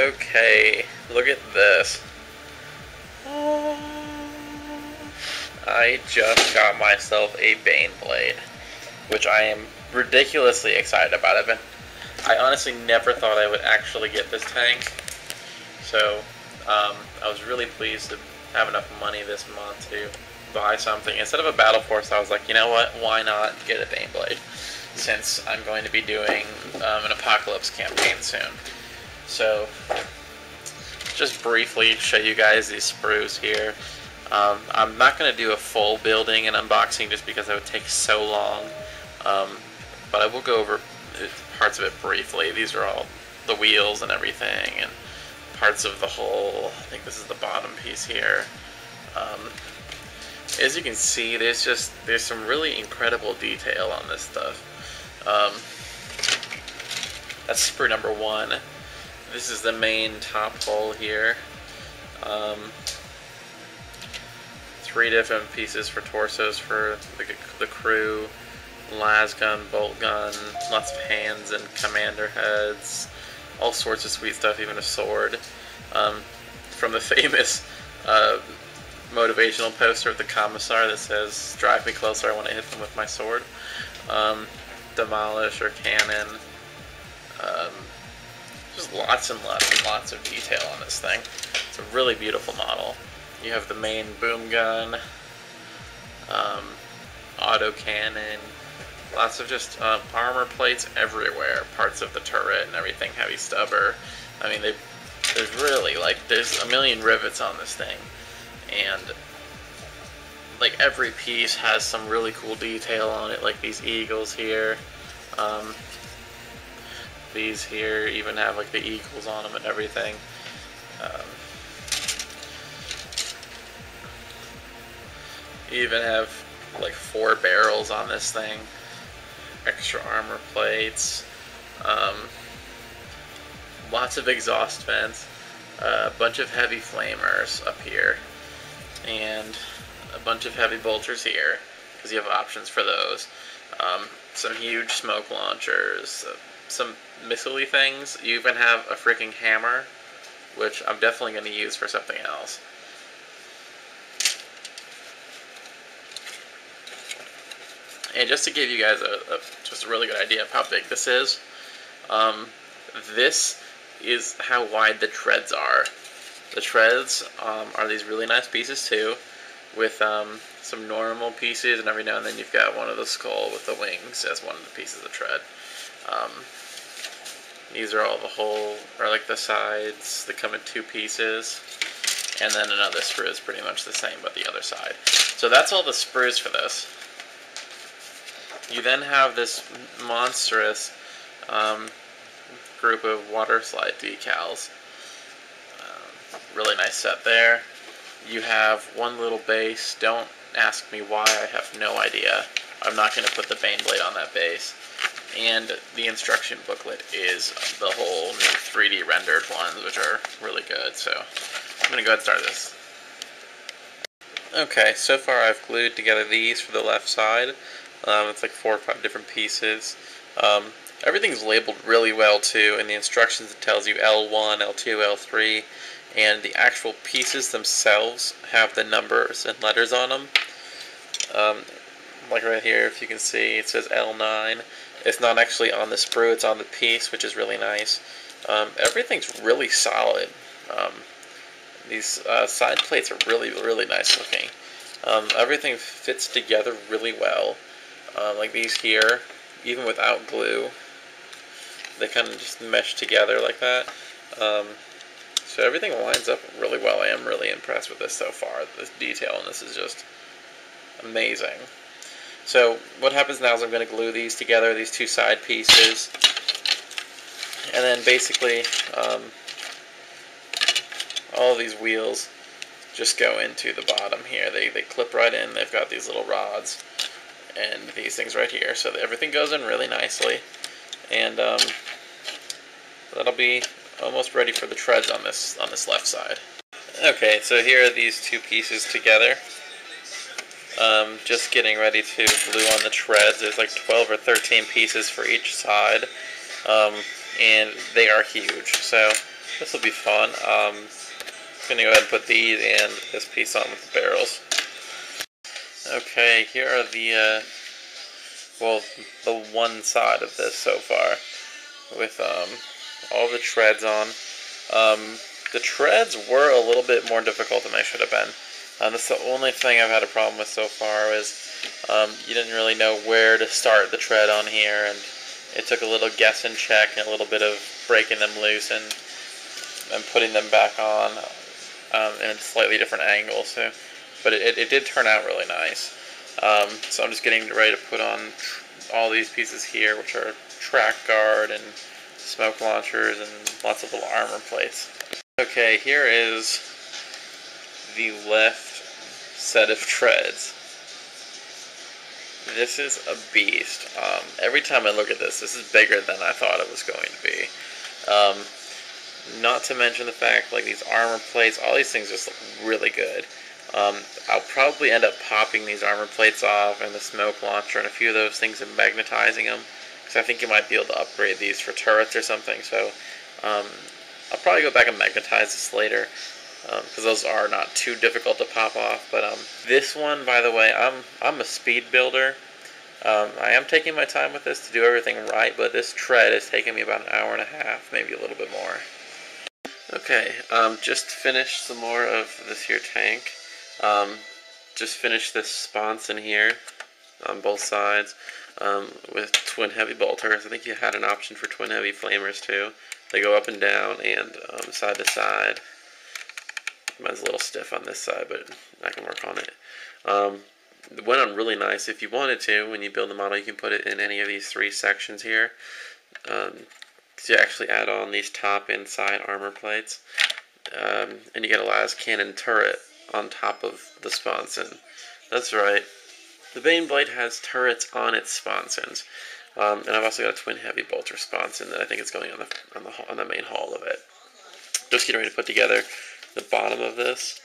Okay, look at this. I just got myself a Baneblade, which I am ridiculously excited about. I honestly never thought I would actually get this tank, so I was really pleased to have enough money this month to buy something. Instead of a Battle Force, I was like, you know what, why not get a Baneblade, since I'm going to be doing an Apocalypse campaign soon. So, just briefly show you guys these sprues here. I'm not going to do a full building and unboxing just because that would take so long, but I will go over parts of it briefly. These are all the wheels and everything, and parts of the hull. I think this is the bottom piece here. As you can see, there's some really incredible detail on this stuff. That's sprue number 1. This is the main top hull here. 3 different pieces for torsos for the crew. Las gun, bolt gun, lots of hands and commander heads, all sorts of sweet stuff, even a sword. From the famous motivational poster of the Commissar that says, "Drive me closer, I want to hit them with my sword." Demolish or cannon. Just lots and lots and lots of detail on this thing. It's a really beautiful model. You have the main boom gun, auto cannon, lots of just armor plates everywhere, parts of the turret and everything, heavy stubber. I mean, there's a million rivets on this thing, and like every piece has some really cool detail on it, like these eagles here. These here even have like the eagles on them and everything. You even have like 4 barrels on this thing, extra armor plates, lots of exhaust vents, a bunch of heavy flamers up here, and a bunch of heavy bolters here, because you have options for those. Some huge smoke launchers, some missile-y things. You even have a freaking hammer, which I'm definitely going to use for something else. And just to give you guys just a really good idea of how big this is how wide the treads are. The treads are these really nice pieces too, with some normal pieces, and every now and then you've got one of the skull with the wings as one of the pieces of tread. These are all the whole, or like the sides that come in 2 pieces, and then another sprue is pretty much the same but the other side. So that's all the sprues for this. You then have this monstrous group of water slide decals. Really nice set there. You have one little base. Don't ask me why, I have no idea. I'm not going to put the Baneblade on that base. And the instruction booklet is the whole new 3D rendered ones, which are really good. So I'm going to go ahead and start this. Okay, so far I've glued together these for the left side. It's like 4 or 5 different pieces. Everything's labeled really well too. In the instructions it tells you L1, L2, L3, and the actual pieces themselves have the numbers and letters on them. Like right here, if you can see, it says L9. It's not actually on the sprue, it's on the piece, which is really nice. Everything's really solid. These side plates are really, really nice looking. Everything fits together really well. Like these here, even without glue, they kind of just mesh together like that. So everything lines up really well. I am really impressed with this so far. This detail in this is just amazing. So what happens now is I'm going to glue these together, these 2 side pieces, and then basically all of these wheels just go into the bottom here. They clip right in. They've got these little rods and these things right here, so everything goes in really nicely, and that'll be almost ready for the treads on this left side. Okay, so here are these 2 pieces together. Just getting ready to glue on the treads. There's like 12 or 13 pieces for each side, and they are huge. So This will be fun. Gonna go ahead and put these and this piece on with the barrels. Okay, here are the well, the one side of this so far with all the treads on. The treads were a little bit more difficult than they should have been. That's the only thing I've had a problem with so far is you didn't really know where to start the tread on here, and it took a little guess and check and a little bit of breaking them loose and putting them back on in a slightly different angle. So, but it did turn out really nice. So I'm just getting ready to put on all these pieces here, which are track guard and smoke launchers and lots of little armor plates. Okay, here is the left set of treads. This is a beast. Every time I look at this is bigger than I thought it was going to be. Not to mention the fact, like, these armor plates, all these things just look really good. I'll probably end up popping these armor plates off and the smoke launcher and a few of those things and magnetizing them, because I think you might be able to upgrade these for turrets or something. So I'll probably go back and magnetize this later, because those are not too difficult to pop off. But this one, by the way, I'm a speed builder. I am taking my time with this to do everything right, but this tread is taking me about an hour and a half, maybe a little bit more. Okay, just finished some more of this here tank. Just finished this sponson here on both sides with twin heavy bolters. I think you had an option for twin heavy flamers too. They go up and down and side to side. Mine's a little stiff on this side, but I can work on it. It went on really nice. If you wanted to, when you build the model, you can put it in any of these three sections here. So you actually add on these top and side armor plates, and you get a las cannon turret on top of the sponson. That's right, the Baneblade has turrets on its sponsons, and I've also got a twin heavy bolter sponson that I think is going on the main hull of it. Just getting ready to put together the bottom of this.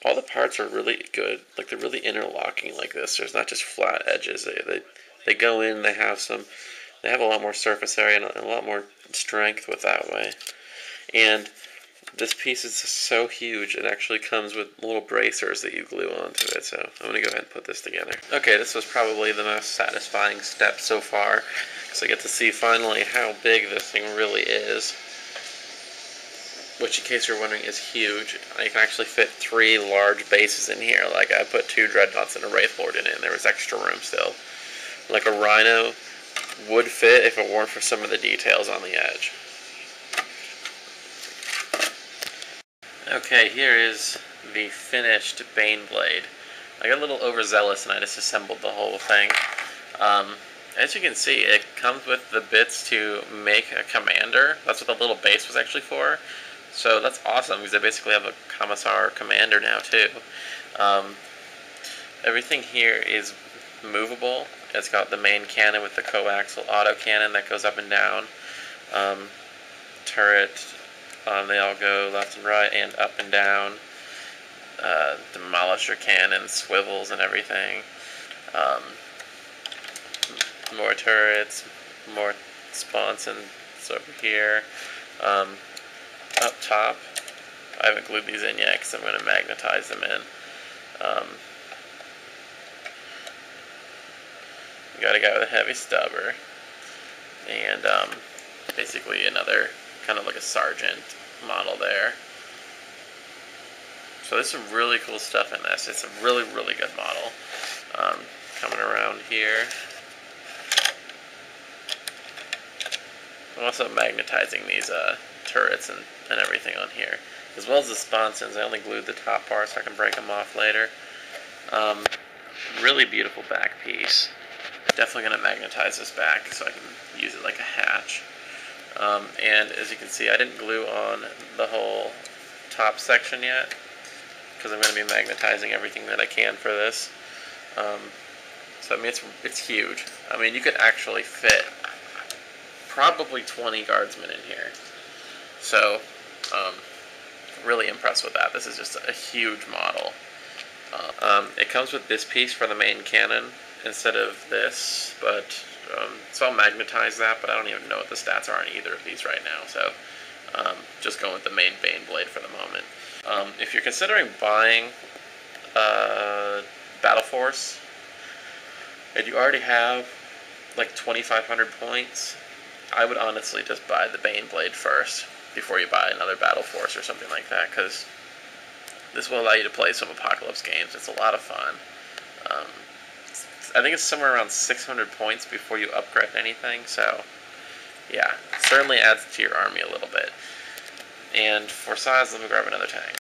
All the parts are really good, like they're really interlocking like this. There's not just flat edges. They go in. They have a lot more surface area and a lot more strength with that way. And this piece is so huge, it actually comes with little bracers that you glue onto it. So I'm going to go ahead and put this together. Okay, this was probably the most satisfying step so far, because I get to see finally how big this thing really is. Which, in case you're wondering, is huge. You can actually fit 3 large bases in here. Like, I put 2 dreadnoughts and a wraithlord in it, and there was extra room still. Like a rhino would fit if it weren't for some of the details on the edge. Okay, here is the finished Baneblade. I got a little overzealous and I disassembled the whole thing. As you can see, it comes with the bits to make a commander. That's what the little base was actually for. So that's awesome, because I basically have a commissar commander now too. Everything here is movable. It's got the main cannon with the coaxial auto cannon that goes up and down. Turret, they all go left and right and up and down. Demolisher cannon, swivels and everything. More turrets, more sponsons over here. Up top, I haven't glued these in yet because I'm going to magnetize them in. We got a guy with a heavy stubber, and basically another kind of like a sergeant model there. So there's some really cool stuff in this. It's a really, really good model. Coming around here. I'm also magnetizing these turrets and everything on here, as well as the sponsons. I only glued the top part so I can break them off later. Really beautiful back piece. Definitely going to magnetize this back so I can use it like a hatch. And as you can see, I didn't glue on the whole top section yet, because I'm going to be magnetizing everything that I can for this. So I mean, it's huge. I mean, you could actually fit probably 20 guardsmen in here. So, really impressed with that. This is just a huge model. It comes with this piece for the main cannon instead of this, but so I'll magnetize that, but I don't even know what the stats are on either of these right now. So Just going with the main Baneblade for the moment. If you're considering buying Battle Force, and you already have like 2,500 points, I would honestly just buy the Baneblade first before you buy another Battle Force or something like that, because this will allow you to play some Apocalypse games. It's a lot of fun. I think it's somewhere around 600 points before you upgrade anything, so yeah, certainly adds to your army a little bit. And for size, let me grab another tank.